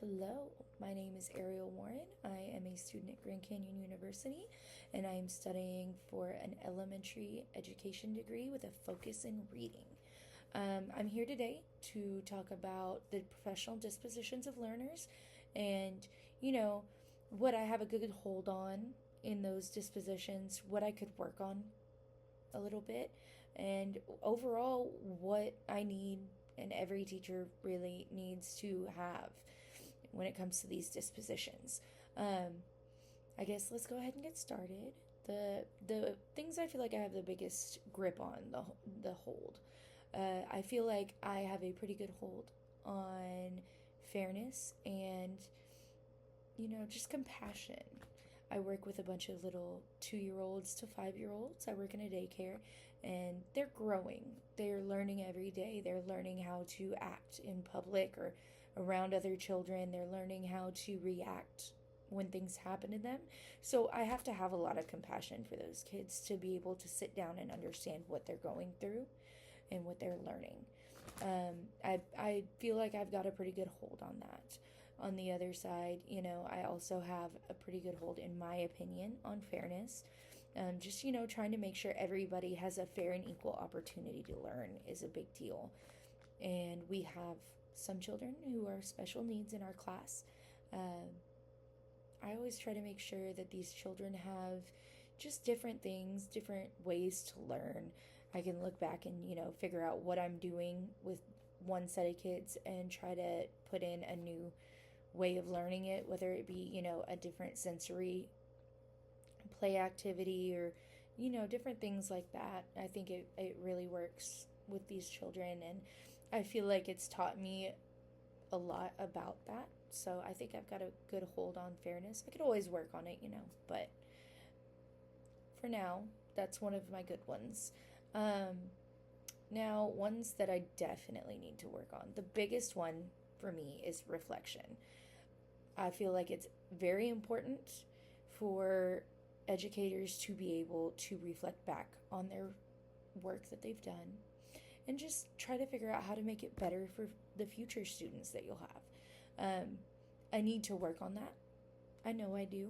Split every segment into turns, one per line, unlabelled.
Hello, my name is Ariel Warren. I am a student at Grand Canyon University and I am studying for an elementary education degree with a focus in reading. I'm here today to talk about the professional dispositions of learners and, you know, what I have a good hold on in those dispositions, what I could work on a little bit, and overall, what I need and every teacher really needs to have when it comes to these dispositions. Um, I guess let's go ahead and get started. The things I feel like I have the biggest grip on the hold. I feel like I have a pretty good hold on fairness and just compassion. I work with a bunch of little 2 year olds to 5 year olds. I work in a daycare and they're growing. They're learning every day. They're learning how to act in public or around other children. They're learning how to react when things happen to them. So I have to have a lot of compassion for those kids to be able to sit down and understand what they're going through and what they're learning. I feel like I've got a pretty good hold on that. On the other side, I also have a pretty good hold, in my opinion, on fairness. Just, trying to make sure everybody has a fair and equal opportunity to learn is a big deal. And we have some children who are special needs in our class. Um, I always try to make sure that these children have just different things, different ways to learn. I can look back and, figure out what I'm doing with one set of kids and try to put in a new way of learning it, whether it be, a different sensory play activity or, different things like that. I think it really works with these children, and I feel like it's taught me a lot about that. So I think I've got a good hold on fairness. I could always work on it, but for now, that's one of my good ones. Um, Now, ones that I definitely need to work on. The biggest one for me is reflection. I feel like it's very important for educators to be able to reflect back on their work that they've done and just try to figure out how to make it better for the future students that you'll have. I need to work on that. I know I do.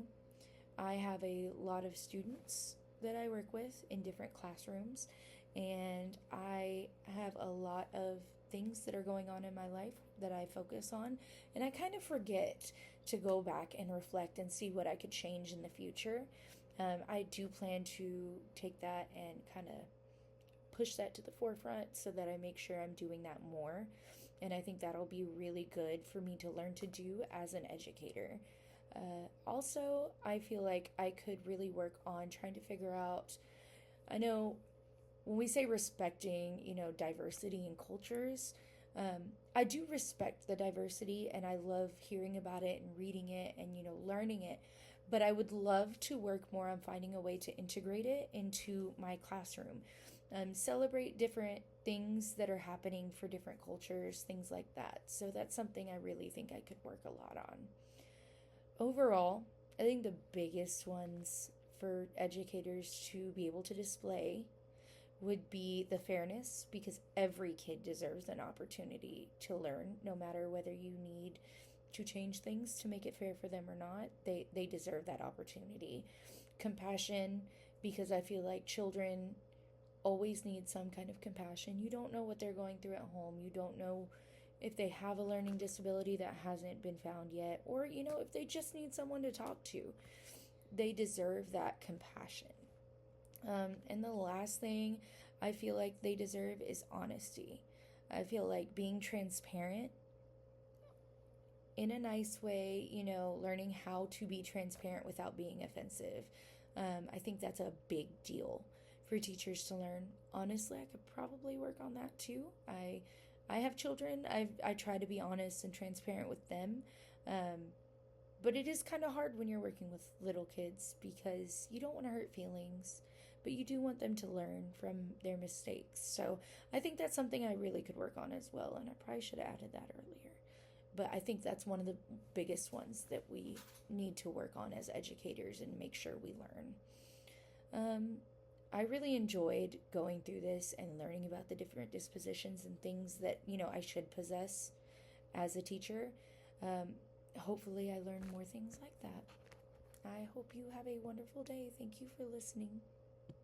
I have a lot of students that I work with in different classrooms, and I have a lot of things that are going on in my life that I focus on, and I kind of forget to go back and reflect and see what I could change in the future. I do plan to take that and kind of push that to the forefront so that I make sure I'm doing that more. And I think that'll be really good for me to learn to do as an educator. Also, I feel like I could really work on trying to figure out. I know when we say respecting, diversity in cultures, I do respect the diversity and I love hearing about it and reading it and, learning it. But I would love to work more on finding a way to integrate it into my classroom. Celebrate different things that are happening for different cultures, things like that. So that's something I really think I could work a lot on. Overall, I think the biggest ones for educators to be able to display would be the fairness, because every kid deserves an opportunity to learn, no matter whether you need to change things to make it fair for them or not. They deserve that opportunity. Compassion, because I feel like children always need some kind of compassion. You don't know what they're going through at home. You don't know if they have a learning disability that hasn't been found yet, or, if they just need someone to talk to. They deserve that compassion. And the last thing I feel like they deserve is honesty. I feel like being transparent in a nice way, learning how to be transparent without being offensive. I think that's a big deal for teachers to learn. Honestly, I could probably work on that too. I have children. I try to be honest and transparent with them. But it is kind of hard when you're working with little kids because you don't want to hurt feelings, but you do want them to learn from their mistakes. So I think that's something I really could work on as well, and I probably should have added that earlier. But I think that's one of the biggest ones that we need to work on as educators and make sure we learn. Um, I really enjoyed going through this and learning about the different dispositions and things that, I should possess as a teacher. Um, hopefully, I learn more things like that. I hope you have a wonderful day. Thank you for listening.